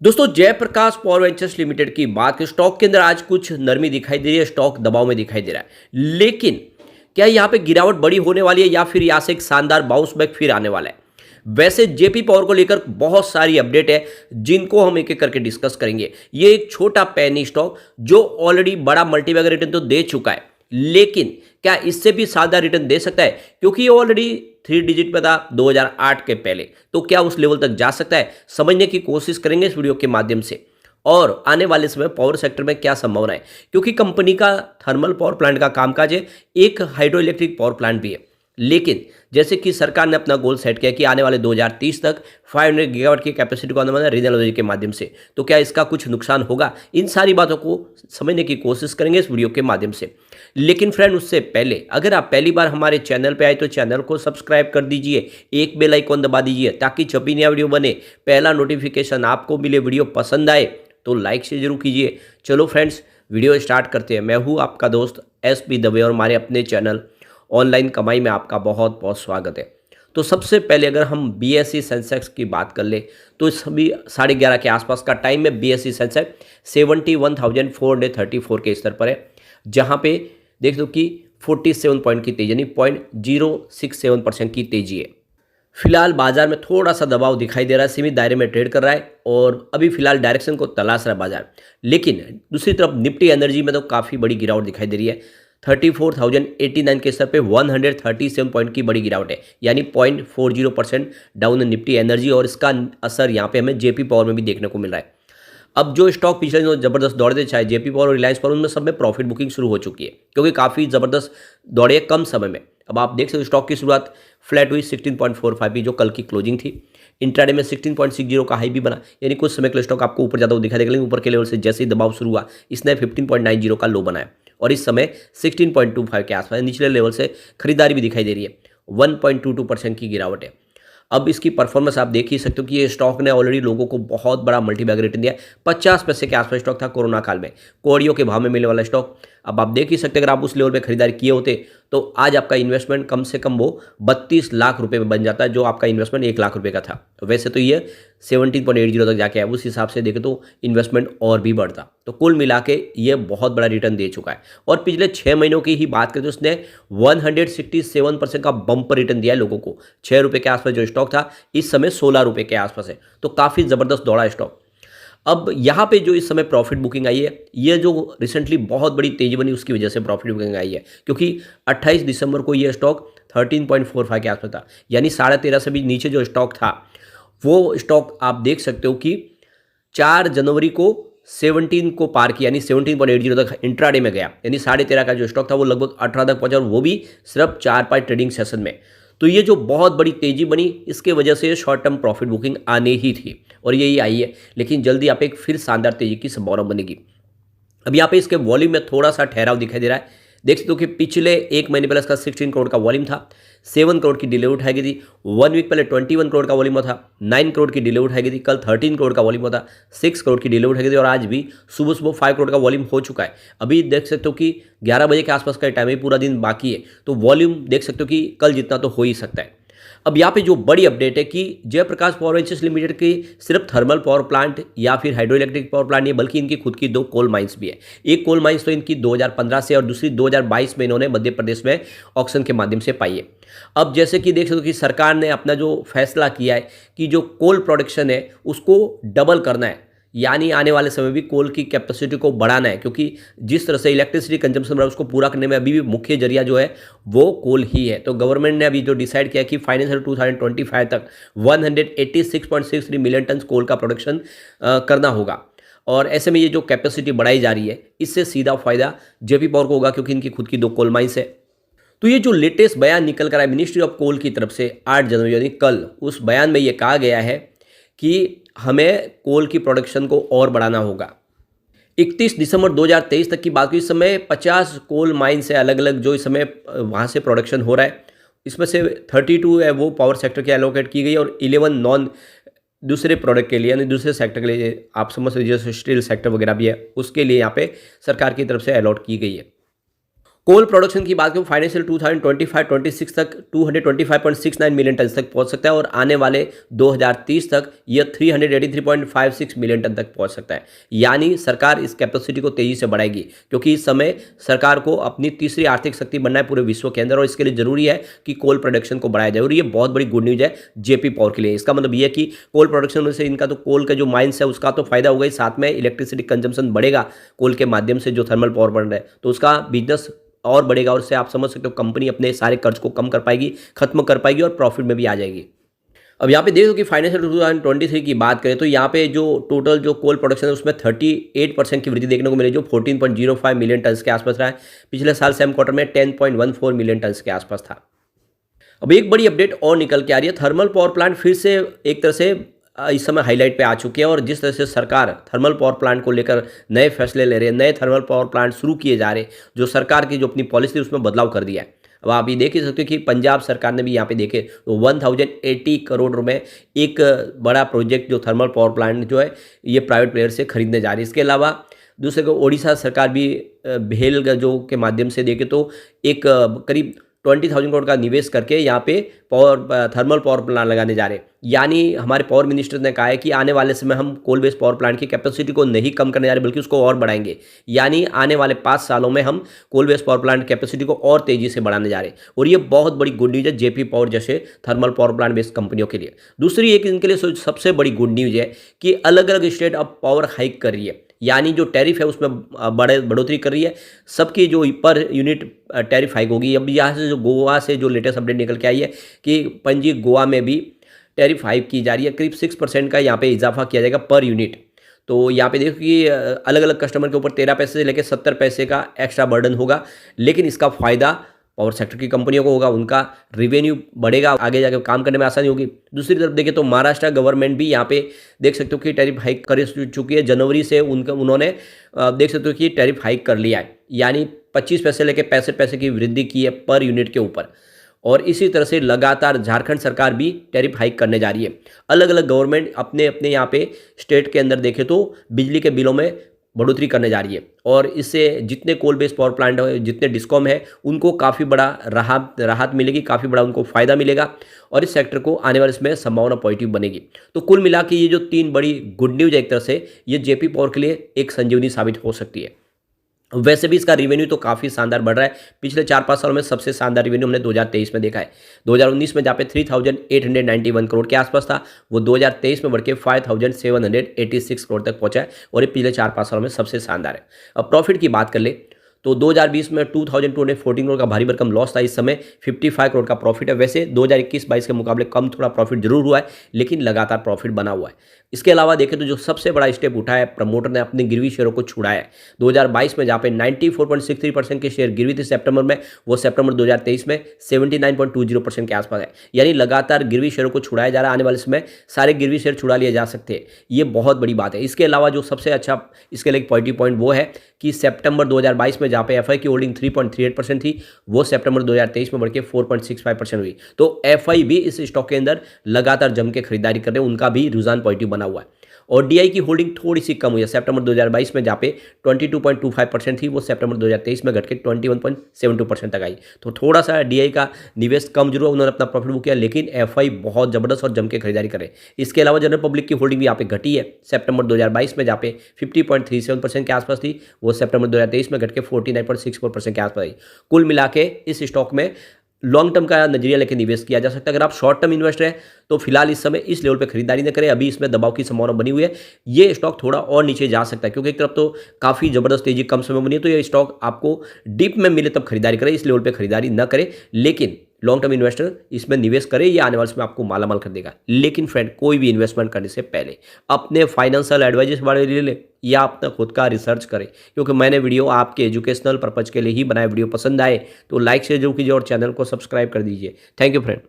दोस्तों Jayaprakash power ventures limited की बात करें स्टॉक के अंदर आज कुछ नरमी दिखाई दे रही है। स्टॉक दबाव में दिखाई दे रहा है, लेकिन क्या यहाँ पे गिरावट बड़ी होने वाली है या फिर यहाँ से एक शानदार बाउंस बैक फिर आने वाला है। वैसे जेपी पावर को लेकर बहुत सारी अपडेट है जिनको हम एक एक करके डिस्कस करेंगे। ये एक छोटा पैनी स्टॉक जो ऑलरेडी बड़ा मल्टीबैगर रिटर्न तो दे चुका है, लेकिन क्या इससे भी शानदार रिटर्न दे सकता है, क्योंकि ये ऑलरेडी 3 डिजिट पे था 2008 के पहले। तो क्या उस लेवल तक जा सकता है, समझने की कोशिश करेंगे इस वीडियो के माध्यम से। और आने वाले समय पावर सेक्टर में क्या संभावना है, क्योंकि कंपनी का थर्मल पावर प्लांट का कामकाज है, एक हाइड्रो इलेक्ट्रिक पावर प्लांट भी है। लेकिन जैसे कि सरकार ने अपना गोल सेट किया कि आने वाले 2030 तक 500 गीगावाट की कैपेसिटी को आने वाला रिन्यूएबल एनर्जी के माध्यम से, तो क्या इसका कुछ नुकसान होगा, इन सारी बातों को समझने की कोशिश करेंगे इस वीडियो के माध्यम से। लेकिन फ्रेंड, उससे पहले अगर आप पहली बार हमारे चैनल पे आए तो चैनल को सब्सक्राइब कर दीजिए, एक बेल आइकॉन दबा दीजिए ताकि जब भी नया वीडियो बने पहला नोटिफिकेशन आपको मिले। वीडियो पसंद आए तो लाइक से जरूर कीजिए। चलो फ्रेंड्स, वीडियो स्टार्ट करते हैं। मैं हूँ आपका दोस्त SP दवे और हमारे अपने चैनल ऑनलाइन कमाई में आपका बहुत बहुत स्वागत है। तो सबसे पहले अगर हम BSE सेंसेक्स की बात कर ले तो सभी 11:30 के आसपास का टाइम में BSE सेंसेक्स 71,434 के स्तर पर है, जहाँ पे देख दो कि 47 पॉइंट की तेजी यानी 0.067% की तेजी है। फिलहाल बाजार में थोड़ा सा दबाव दिखाई दे रहा है, सीमित दायरे में ट्रेड कर रहा है और अभी फिलहाल डायरेक्शन को तलाश रहा है बाजार। लेकिन दूसरी तरफ निफ्टी एनर्जी में तो काफ़ी बड़ी गिरावट दिखाई दे रही है। 34,089 के स्तर पे 137 पॉइंट की बड़ी गिरावट है, यानी 0.40% डाउन निफ्टी एनर्जी, और इसका असर यहाँ पे हमें जेपी पावर में भी देखने को मिल रहा है। अब जो स्टॉक पिछले दिनों जबरदस्त दौड़े थे, चाहे जेपी पावर और रिलायंस पावर, उनमें सब में प्रॉफिट बुकिंग शुरू हो चुकी है, क्योंकि काफ़ी ज़बरदस्त दौड़े कम समय में। अब आप देख सकते हो स्टॉक की शुरुआत फ्लैट हुई 16.45 की, जो कल की क्लोजिंग थी। इंट्राडे में 16.60 का हाई भी बना, यानी कुछ समय के लिए स्टॉक आपको ऊपर जाता हुआ दिखाई देगा, लेकिन ऊपर के लेवल से जैसे ही दबाव शुरू हुआ इसने 15.90 का लो बनाया और इस समय 16.25 के आसपास निचले लेवल से खरीदारी भी दिखाई दे रही है। 1.22% की गिरावट है। अब इसकी परफॉर्मेंस आप देख ही सकते हो कि ये स्टॉक ने ऑलरेडी लोगों को बहुत बड़ा मल्टीबैगर रिटर्न दिया है। 50 पैसे के आसपास स्टॉक था कोरोना काल में, कौड़ियों के भाव में मिलने वाला स्टॉक। अब आप देख ही सकते अगर आप उस लेवल पे खरीदारी किए होते तो आज आपका इन्वेस्टमेंट कम से कम वो 32 लाख रुपए में बन जाता है, जो आपका इन्वेस्टमेंट 1 लाख रुपए का था। वैसे तो ये 17.80 तक जाके आया, उस हिसाब से देखें तो इन्वेस्टमेंट और भी बढ़ता। तो कुल मिला के ये बहुत बड़ा रिटर्न दे चुका है। और पिछले 6 महीनों की ही बात करें तो उसने 167% का बम्पर रिटर्न दिया है लोगों को। 6 रुपये के आसपास जो स्टॉक था इस समय 16 रुपये के आसपास है, तो काफ़ी ज़बरदस्त दौड़ा है स्टॉक। अब यहाँ पे जो इस समय प्रॉफिट बुकिंग आई है, ये जो रिसेंटली बहुत बड़ी तेजी बनी उसकी वजह से प्रॉफिट बुकिंग आई है, क्योंकि 28 दिसंबर को ये स्टॉक 13.45 के आसपास था, यानी 13.5 से भी नीचे जो स्टॉक था वो स्टॉक आप देख सकते हो कि 4 जनवरी को 17 को पार किया, यानी 17.80 तक इंट्राडे में गया, यानी 13.5 का जो स्टॉक था वो लगभग 18 तक पहुंचा, और वो भी सिर्फ 4-5 ट्रेडिंग सेशन में। तो ये जो बहुत बड़ी तेजी बनी इसके वजह से शॉर्ट टर्म प्रॉफिट बुकिंग आने ही थी और यही आई है, लेकिन जल्दी यहाँ पे एक फिर शानदार तेजी की संभावना बनेगी। अब यहाँ पे इसके वॉल्यूम में थोड़ा सा ठहराव दिखाई दे रहा है। देख सकते हो कि पिछले 1 महीने पहले इसका 16 करोड़ का वॉल्यूम था, 7 करोड़ की डिलीवरी उठाई गई थी। 1 वीक पहले 21 करोड़ का वॉल्यूम था, 9 करोड़ की डिलीवरी उठाई गई थी। कल 13 करोड़ का वॉल्यूम था, 6 करोड़ की डिलीवरी उठाई गई थी, और आज भी सुबह सुबह 5 करोड़ का वॉल्यूम हो चुका है। अभी देख सकते हो कि 11 बजे के आसपास का टाइम है, पूरा दिन बाकी है, तो वॉल्यूम देख सकते हो कि कल जितना तो हो ही सकता है। अब यहाँ पे जो बड़ी अपडेट है कि जयप्रकाश पावर वेंचर्स लिमिटेड की सिर्फ थर्मल पावर प्लांट या फिर हाइड्रो इलेक्ट्रिक पावर प्लांट नहीं, बल्कि इनकी खुद की 2 कोल माइंस भी है। एक कोल माइंस तो इनकी 2015 से और दूसरी 2022 में इन्होंने मध्य प्रदेश में ऑक्शन के माध्यम से पाई है। अब जैसे कि देख सकते हो कि सरकार ने अपना जो फैसला किया है कि जो कोल प्रोडक्शन है उसको डबल करना है, यानी आने वाले समय भी कोल की कैपेसिटी को बढ़ाना है, क्योंकि जिस तरह से इलेक्ट्रिसिटी कंजम्पशन बढ़ा उसको पूरा करने में अभी भी मुख्य जरिया जो है वो कोल ही है। तो गवर्नमेंट ने अभी जो डिसाइड किया कि फाइनेंशियल 2025 तक 186.63 मिलियन टन कोल का प्रोडक्शन करना होगा, और ऐसे में ये जो कैपेसिटी बढ़ाई जा रही है इससे सीधा फायदा जेपी पावर को होगा, क्योंकि इनकी खुद की 2 कोल माइंस है। तो ये जो लेटेस्ट बयान निकल कर आया मिनिस्ट्री ऑफ कोल की तरफ से 8 जनवरी यानी कल, उस बयान में ये कहा गया है कि हमें कोल की प्रोडक्शन को और बढ़ाना होगा। 31 दिसंबर 2023 तक की बात हुई, इस समय 50 कोल माइंस है अलग अलग जो इस समय वहाँ से प्रोडक्शन हो रहा है। इसमें से 32 है वो पावर सेक्टर के एलोकेट की गई और 11 नॉन दूसरे प्रोडक्ट के लिए यानी दूसरे सेक्टर के लिए, आप समझ लीजिए जैसे स्टील सेक्टर वगैरह भी है उसके लिए यहाँ पे सरकार की तरफ से अलॉट की गई है। कोल प्रोडक्शन की बात करूँ फाइनेंशियल 2025-26 तक 225.69 मिलियन टन तक पहुंच सकता है और आने वाले 2030 तक यह 383.56 मिलियन टन तक पहुंच सकता है। यानी सरकार इस कैपेसिटी को तेजी से बढ़ाएगी क्योंकि इस समय सरकार को अपनी तीसरी आर्थिक शक्ति बनना है पूरे विश्व के अंदर और इसके लिए जरूरी है कि कोल प्रोडक्शन को बढ़ाया जाए और ये बहुत बड़ी गुड न्यूज है जेपी पावर के लिए। इसका मतलब ये है कि कोल प्रोडक्शन से इनका तो कोल का जो माइंस है उसका तो फायदा होगा ही, साथ में इलेक्ट्रिसिटी कंजम्पशन बढ़ेगा कोल के माध्यम से जो थर्मल पावर बन रहा है तो उसका बिजनेस और बढ़ेगा और उससे आप समझ सकते हो कंपनी अपने सारे कर्ज को कम कर पाएगी, खत्म कर पाएगी और प्रॉफिट में भी आ जाएगी। अब यहाँ पे देखो कि फाइनेंशियल 2023 की बात करें तो यहाँ पे जो टोटल जो कोल प्रोडक्शन है उसमें 38% की वृद्धि देखने को मिली जो 14.05 मिलियन टन के आसपास रहा है। पिछले साल सेम क्वार्टर में 10.14 मिलियन टन के आसपास था। अब एक बड़ी अपडेट और निकल के आ रही है, थर्मल पावर प्लांट फिर से एक तरह से इस समय हाईलाइट पे आ चुकी है और जिस तरह से सरकार थर्मल पावर प्लांट को लेकर नए फैसले ले रहे हैं, नए थर्मल पावर प्लांट शुरू किए जा रहे हैं, जो सरकार की जो अपनी पॉलिसी थी उसमें बदलाव कर दिया है। अब आप ये देख ही सकते हो कि पंजाब सरकार ने भी यहाँ पे देखे तो 1080 करोड़ रुपए एक बड़ा प्रोजेक्ट जो थर्मल पावर प्लांट जो है ये प्राइवेट प्लेयर से खरीदने जा रही है। इसके अलावा दूसरे को ओडिशा सरकार भी भेल जो के माध्यम से देखे तो एक करीब 20,000 करोड़ का निवेश करके यहाँ पे थर्मल पावर प्लांट लगाने जा रहे हैं। यानी हमारे पावर मिनिस्टर ने कहा है कि आने वाले समय हम कोल बेस्ड पावर प्लांट की कैपेसिटी को नहीं कम करने जा रहे बल्कि उसको और बढ़ाएंगे। यानी आने वाले 5 सालों में हम coal based power plant capacity को और तेजी से बढ़ाने जा रहे हैं और ये बहुत बड़ी गुड न्यूज है जेपी पावर जैसे थर्मल पावर प्लांट बेस्ड कंपनियों के लिए। दूसरी एक इनके लिए सबसे बड़ी गुड न्यूज है कि अलग अलग स्टेट अब पावर हाइक कर रही है, यानी जो टैरिफ है उसमें बढ़ोतरी कर रही है। सबकी जो पर यूनिट टैरिफ हाइक होगी। अब यहाँ से जो गोवा से जो लेटेस्ट अपडेट निकल के आई है कि पणजी गोवा में भी टैरिफ हाइक की जा रही है, करीब 6% का यहाँ पे इजाफा किया जाएगा पर यूनिट। तो यहाँ पे देखो कि अलग अलग कस्टमर के ऊपर 13 पैसे से लेकर 70 पैसे का एक्स्ट्रा बर्डन होगा, लेकिन इसका फ़ायदा पावर सेक्टर की कंपनियों को होगा, उनका रिवेन्यू बढ़ेगा, आगे जाकर काम करने में आसानी होगी। दूसरी तरफ देखें तो महाराष्ट्र गवर्नमेंट भी यहाँ पे देख सकते हो कि टैरिफ हाइक कर चुकी है। जनवरी से उन्होंने देख सकते हो कि टैरिफ हाइक कर लिया है, यानी 25 पैसे लेकर 65 पैसे की वृद्धि की है पर यूनिट के ऊपर। और इसी तरह से लगातार झारखंड सरकार भी टैरिफ हाइक करने जा रही है। अलग अलग गवर्नमेंट अपने अपने यहाँ पे स्टेट के अंदर देखें तो बिजली के बिलों में बढ़ोतरी करने जा रही है और इससे जितने कोल बेस्ड पावर प्लांट है, जितने डिस्कॉम है, उनको काफ़ी बड़ा राहत मिलेगी, काफ़ी बड़ा उनको फ़ायदा मिलेगा और इस सेक्टर को आने वाले समय संभावना पॉजिटिव बनेगी। तो कुल मिला के ये जो 3 बड़ी गुड न्यूज है एक तरह से ये जेपी पावर के लिए एक संजीवनी साबित हो सकती है। वैसे भी इसका रिवेन्यू तो काफ़ी शानदार बढ़ रहा है। पिछले 4-5 सालों में सबसे शानदार रिवेन्यू हमने 2023 में देखा है। 2019 में जहाँ पे 3,891 करोड़ के आसपास था, वो 2023 में बढ़ के 5,786 करोड़ तक पहुंचा है और ये पिछले 4-5 सालों में सबसे शानदार है। अब प्रॉफिट की बात कर ले तो 2020 में 2,214 करोड़ का भारी भरकम लॉस था, इस समय 55 करोड़ का प्रॉफिट है। वैसे 2021-22 के मुकाबले कम थोड़ा प्रॉफिट जरूर हुआ है, लेकिन लगातार प्रॉफिट बना हुआ है। इसके अलावा देखें तो जो सबसे बड़ा स्टेप उठाया है प्रमोटर ने, अपने गिरवी शेयरों को छुड़ाया है। 2022 में जहाँ पे 94.63% के शेयर गिरवी थे सितंबर में, वो सितंबर 2023 में 79.20% के आसपास है। यानी लगातार गिरवी शेयरों को छुड़ाया जा रहा है। आने वाले समय सारे गिरवी शेयर छुड़ा लिए जा सकते हैं, ये बहुत बड़ी बात है। इसके अलावा जो सबसे अच्छा इसके लिए पॉजिटिव पॉइंट वो है कि सितंबर 2022 में जहाँ पे एफआई की होल्डिंग 3.38% थी, वो सितंबर 2023 में बढ़ के 4.65% हुई। तो एफआई भी इस स्टॉक के अंदर लगातार जम के खरीदारी कर रहे हैं, उनका भी रुझान पॉजिटिव बना हुआ है। और डीआई की होल्डिंग थोड़ी सी कम हुई है। सितंबर 2022 में जहाँ पे 22.25% थी, वो सितंबर 2023 में घट के 21.72% तक आई। तो थोड़ा सा डीआई का निवेश कम जरूर, उन्होंने अपना प्रॉफिट बुक किया, लेकिन एफआई बहुत जबरदस्त और जम के खरीदारी करे। इसके अलावा जनरल पब्लिक की होल्डिंग भी यहाँ पे घटी है। सितंबर 2022 में जहाँ पे 50.37% के आसपास थी, वो सितंबर 2023 में घट के 49.64% के आसपास आई। कुल मिला के इस स्टॉक में लॉन्ग टर्म का नजरिया लेकर निवेश किया जा सकता है। अगर आप शॉर्ट टर्म इन्वेस्टर हैं तो फिलहाल इस समय इस लेवल पे खरीदारी न करें, अभी इसमें दबाव की संभावना बनी हुई है। ये स्टॉक थोड़ा और नीचे जा सकता है क्योंकि एक तरफ तो काफ़ी जबरदस्त तेजी कम समय में बनी है, तो ये स्टॉक आपको डिप में मिले तब खरीदारी करें, इस लेवल पर खरीदारी न करें। लेकिन लॉन्ग टर्म इन्वेस्टर इसमें निवेश करे, ये आने वाले समय आपको मालामाल कर देगा। लेकिन फ्रेंड, कोई भी इन्वेस्टमेंट करने से पहले अपने फाइनेंशियल एडवाइजर बारे में ले ले या अपना खुद का रिसर्च करें, क्योंकि मैंने वीडियो आपके एजुकेशनल पर्पज के लिए ही बनाया। वीडियो पसंद आए तो लाइक शेयर जरूर कीजिए और चैनल को सब्सक्राइब कर दीजिए। Thank you friend.